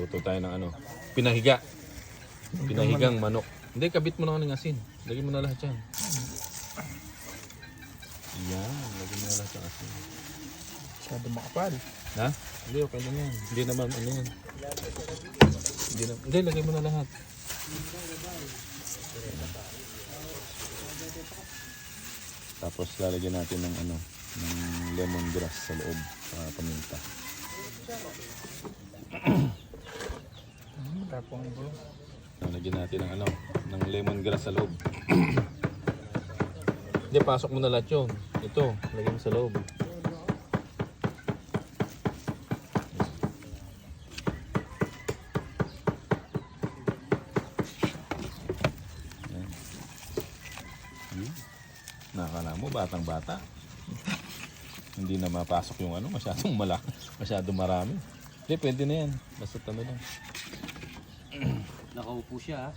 Luto tayo ng ano, pinahiga. Pinahigang manok. Hindi, kabit mo na ng asin. Lagyan mo na lahat yan. Yan, lagyan mo na lahat ng asin. Masyado makapal. Ha? Hindi, okay na yan. Hindi naman, ano yan. Hindi, lagay mo na lahat. Tapos lalagyan natin ng ano, ng lemongrass sa loob, paminta. Tapong gulo. Lalagyan natin ng ano, ng lemongrass sa loob. Hindi, pasok mo na lahat yun. Ito, lagyan mo sa loob. Nakakala mo, batang-bata. Hindi na mapasok yung ano, masyadong malaki, masyadong marami. Hindi, pwede na yan. Basta ano lang. Nakaupo siya.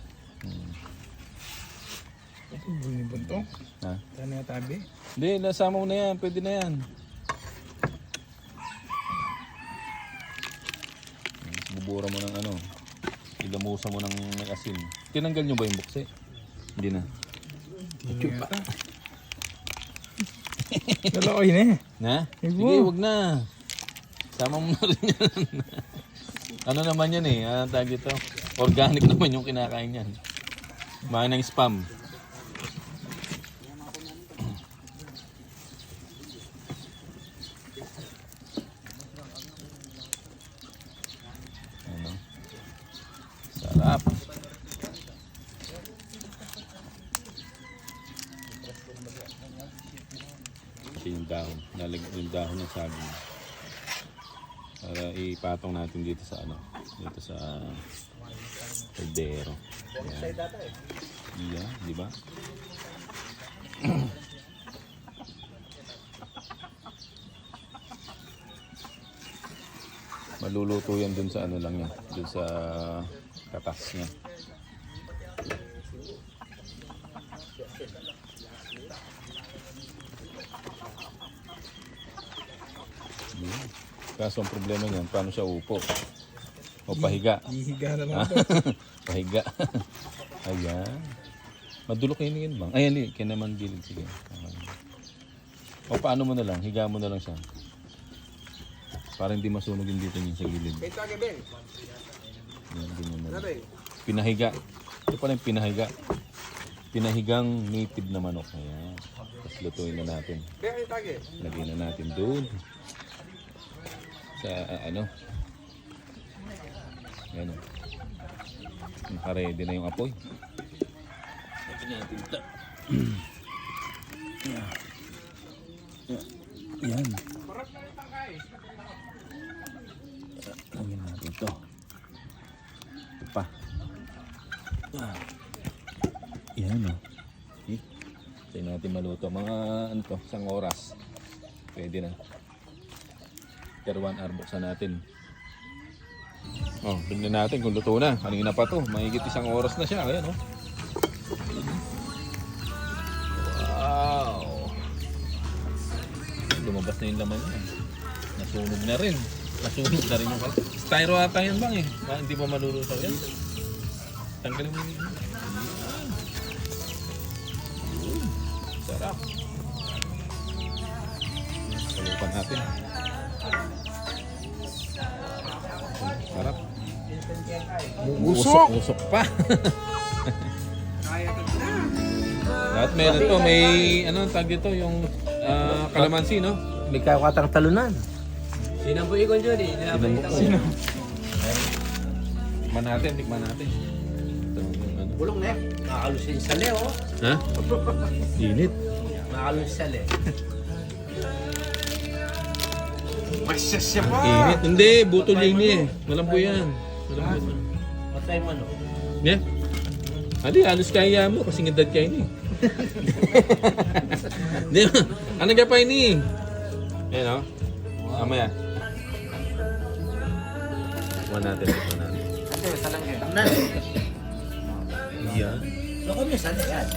Ito, bulibon to. Ha? Saan nga tabi? Hindi, nasama mo na yan. Pwede na yan. Bubura mo ng ano. Ilamusa mo ng may asin. Tinanggal nyo ba yung bukse? Hindi na. Hindi nga ata. Nalokoy na eh. Na? Ibo. Sige, wag na. Sama mo na rin yan. Ano naman yan eh? Anong tawag dito? Organic naman yung kinakain yan. Main ng spam. Ano? Sarap. Ito yung dahon. Nalagyan yung dahon ng saging. Para ipatong natin dito sa ano, dito sa kaldero. Iya, di ba? Maluluto yan dun sa ano lang yan, dun sa katas niya. Yan. Kaso ang problema niyan, paano siya upo? O pahiga? Hihiga na lang to. Pahiga. Ayan. Madulok kayo niyan bang? Ayan, kaya naman bilid. Sige. O paano mo na lang? Higa mo na lang siya. Para hindi masunog yung dito niya sa gilid. Yan, ganyan na lang. Pinahiga. Ito pala yung pinahiga. Pinahigang native na manok. Ayan. Tapos lutuin na natin. Lagyan na natin doon. Sa ano. Ayan o. Naka-ready na yung apoy. Lagyan natin ito. Yan. Lagyan natin ito. Ito pa. Yan o. Tayo natin maluto. Mga ano to, isang oras. Pwede na. Pero 1 hour buksan natin. Oh, tingnan natin kung luto na. Kanina pa to. Mahigit 1 oras na siya. Ayan oh. Wow. Lumabas na yung laman niya. Nasunog na rin. Nasunog na rin yung kalat. Styro ata yan bang eh. Hindi pa maluluto yan. Tanggalin mo yung... Sarap. Salupan natin. Sarap. Usok! Usok pa. Lahat may ano to, may ano tag dito yung kalamansi, no? May kakatang talunan. Sinang po ikon dyan eh. Sino? Tikman natin, tikman natin. Ito, yung ano. Bulong na eh. Nakakalusin sa le oh. Ha? Init. Nakakalusin sa le. Masyasya pa! Init. Hindi, butol yun eh. Malampo yan. Malampo yan. Matay mo ano? Yeah? Hindi, halos kaya mo kasi ngedad kayo ni. Di ba? Ano ka pa ini? Ayan o. Mamaya. Tikman natin, tikman natin. Kasi salang kayo. Nan. Iyan. Loko mo saan yan?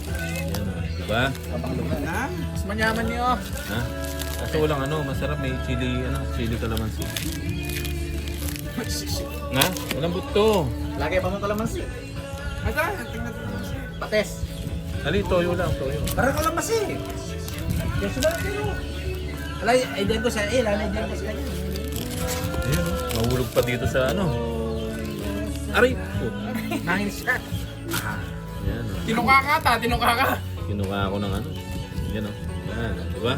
Ayan o. Diba? Na? Mas manyaman niyo. Ha? Kaso walang ano, masarap may chili, ano, chili calamansi. Na? Malambot to. Lagay pa mo kalamansi. Ito, tingnan mo. Pates. Dali, toyo lang, toyo. Parang kalamansi. Kaya sumalat kayo. Alay, ay dyan ko siya. Lalay dyan ko siya. Ayun, oh. Mahulog pa dito sa ano. Aray! Oh. Nangin siya. Yan, oh. Tinuka ka ta, tinuka ka. Kinuha ako ng ano. Yan, oh. Yan, di ba?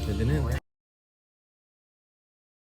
Pwede na yan.